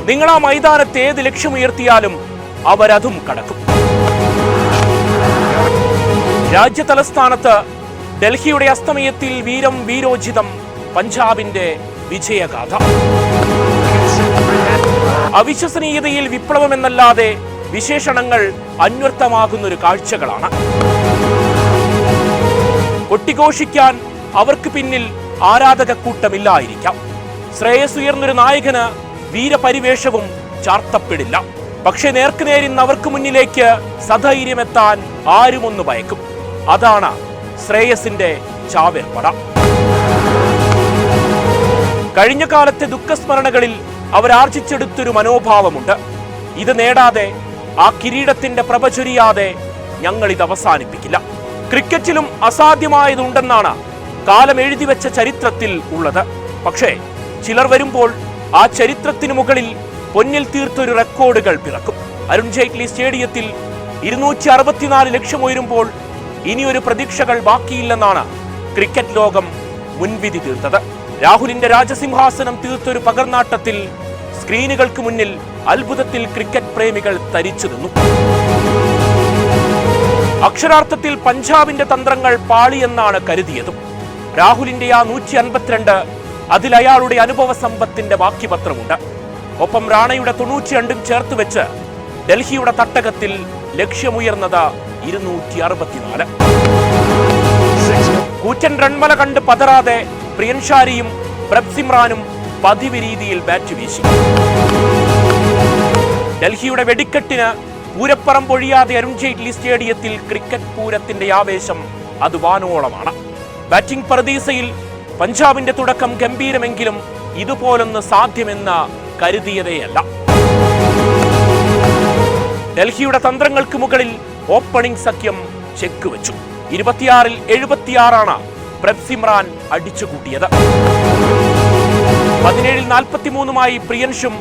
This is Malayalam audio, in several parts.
നിങ്ങൾ ആ മൈതാനത്ത് ഏത് ലക്ഷ്യമുയർത്തിയാലും അവരതും കടക്കും. രാജ്യ തലസ്ഥാനത്ത് ഡൽഹിയുടെ അസ്തമയത്തിൽ വീരം വീരോചിതം പഞ്ചാബിന്റെ വിജയഗാഥ. അവിശ്വസനീയതയിൽ വിപ്ലവമെന്നല്ലാതെ വിശേഷണങ്ങൾ അന്വർത്ഥമാകുന്നൊരു കാഴ്ചകളാണ്. കൊട്ടിഘോഷിക്കാൻ അവർക്ക് പിന്നിൽ ആരാധക കൂട്ടമില്ലായിരിക്കാം. ശ്രേയസ് ഉയർന്നൊരു നായകന് വീരപരിവേഷവും ചാർത്തപ്പെടില്ല. പക്ഷെ നേർക്കുനേരിന്ന് അവർക്ക് മുന്നിലേക്ക് സധൈര്യമെത്താൻ ആരുമൊന്നു ഭയക്കും. അതാണ് ശ്രേയസിന്റെ ചാവേർപ്പട. കഴിഞ്ഞ കാലത്തെ ദുഃഖസ്മരണകളിൽ അവരാർജിച്ചെടുത്തൊരു മനോഭാവമുണ്ട്. ഇത് നേടാതെ, ആ കിരീടത്തിന്റെ പ്രഭ ചൊരിയാതെ ഞങ്ങളിത് അവസാനിപ്പിക്കില്ല. ക്രിക്കറ്റിലും അസാധ്യമായതുണ്ടെന്നാണ് കാലം എഴുതിവെച്ച ചരിത്രത്തിൽ ഉള്ളത്. പക്ഷേ ചിലർ വരുമ്പോൾ ആ ചരിത്രത്തിനു മുകളിൽ പൊന്നിൽ തീർത്തൊരു റെക്കോർഡുകൾ പിറക്കും. അരുൺ ജെയ്റ്റ്ലി സ്റ്റേഡിയത്തിൽ 264 ലക്ഷം ഉയരുമ്പോൾ ഇനിയൊരു പ്രതീക്ഷകൾ ബാക്കിയില്ലെന്നാണ് ക്രിക്കറ്റ് ലോകം മുൻവിധി തീർത്തത്. രാഹുലിന്റെ രാജസിംഹാസനം തീർത്തൊരു പകർനാട്ടത്തിൽ സ്ക്രീനുകൾക്ക് മുന്നിൽ അത്ഭുതത്തിൽ ക്രിക്കറ്റ് പ്രേമികൾ തരിച്ചു നിന്നു. അക്ഷരാർത്ഥത്തിൽ പഞ്ചാബിന്റെ തന്ത്രങ്ങൾ പാളിയെന്നാണ് കരുതിയതും. രാഹുലിന്റെ ആ 152, അതിൽ അയാളുടെ അനുഭവ സമ്പത്തിന്റെ ബാക്കിപത്രമുണ്ട്. ഒപ്പം റാണയുടെ 92 ചേർത്ത് വെച്ച് ഡൽഹിയുടെ തട്ടകത്തിൽ ലക്ഷ്യമുയർന്നത് 264. കൂറ്റൻ റൺമല കണ്ട് പതറാതെ പ്രിയൻഷാരിയും പ്രഭ്സിമ്രാനും പതിവ് രീതിയിൽ ബാറ്റ് വീശി. ഡൽഹിയുടെ വെടിക്കെട്ടിന് പൂരപ്പറം പൊഴിയാതെ അരുൺ ജെയ്റ്റ്ലി സ്റ്റേഡിയത്തിൽ ക്രിക്കറ്റ് പൂരത്തിന്റെ ആവേശം അത് വാനോളമാണ്. ബാറ്റിംഗ് പർദീസയിൽ പഞ്ചാബിന്റെ തുടക്കം ഗംഭീരമെങ്കിലും ഇതുപോലൊന്ന് സാധ്യമെന്ന് കരുതിയതേയല്ല. ഡൽഹിയുടെ തന്ത്രങ്ങൾക്ക് മുകളിൽ ഓപ്പണിംഗ് സഖ്യം ചെക്ക് വെച്ചു. 26-ൽ 76 പ്രഭ്സിമ്രാൻ അടിച്ചുകൂട്ടിയത്. 17-ൽ 43 പ്രിയൻഷും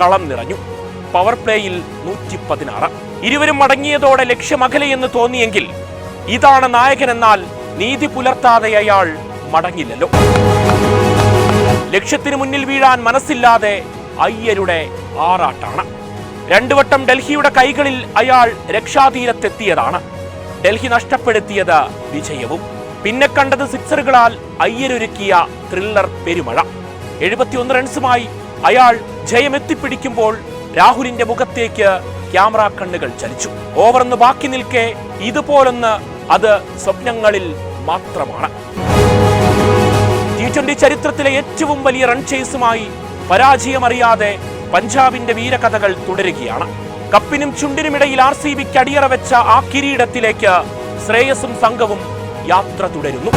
കളം നിറഞ്ഞു. പവർ പ്ലേയിൽ 116. ഇരുവരും മടങ്ങിയതോടെ ലക്ഷ്യമകലെയെന്ന് തോന്നിയെങ്കിൽ ഇതാണ് നായകനെന്നാൽ നീതി പുലർത്താതെ അയാൾ മടങ്ങില്ലല്ലോ. ലക്ഷ്യത്തിന് മുന്നിൽ വീഴാൻ മനസ്സില്ലാതെ അയ്യരുടെ ആറാട്ടാണ്. 2 വട്ടം ഡൽഹിയുടെ കൈകളിൽ അയാൾ രക്ഷാതീരത്തെത്തിയതാണ്. ഡൽഹി നഷ്ടപ്പെടുത്തിയത് വിജയവും. പിന്നെ കണ്ടത് സിക്സറുകളാൽ അയ്യരൊരുക്കിയ ത്രില്ലർ പെരുമഴ. 71 റൺസുമായി അയാൾ ജയമെത്തിപ്പിടിക്കുമ്പോൾ രാഹുലിന്റെ മുഖത്തേക്ക് ക്യാമറ കണ്ണുകൾ ചലിച്ചു. ഓവറൊന്ന് ബാക്കി നിൽക്കെ ഇതുപോലൊന്ന് അത് സ്വപ്നങ്ങളിൽ മാത്രമാണ്. T20 ചരിത്രത്തിലെ ഏറ്റവും വലിയ റൺ ചേസുമായി പരാജയമറിയാതെ പഞ്ചാബിന്റെ വീരകഥകൾ തുടരുകയാണ്. കപ്പിനും ചുണ്ടിനുമിടയിൽ RCBക്ക് അടിയറ വെച്ച ആ കിരീടത്തിലേക്ക് ശ്രേയസും സംഘവും യാത്ര തുടരുന്നു.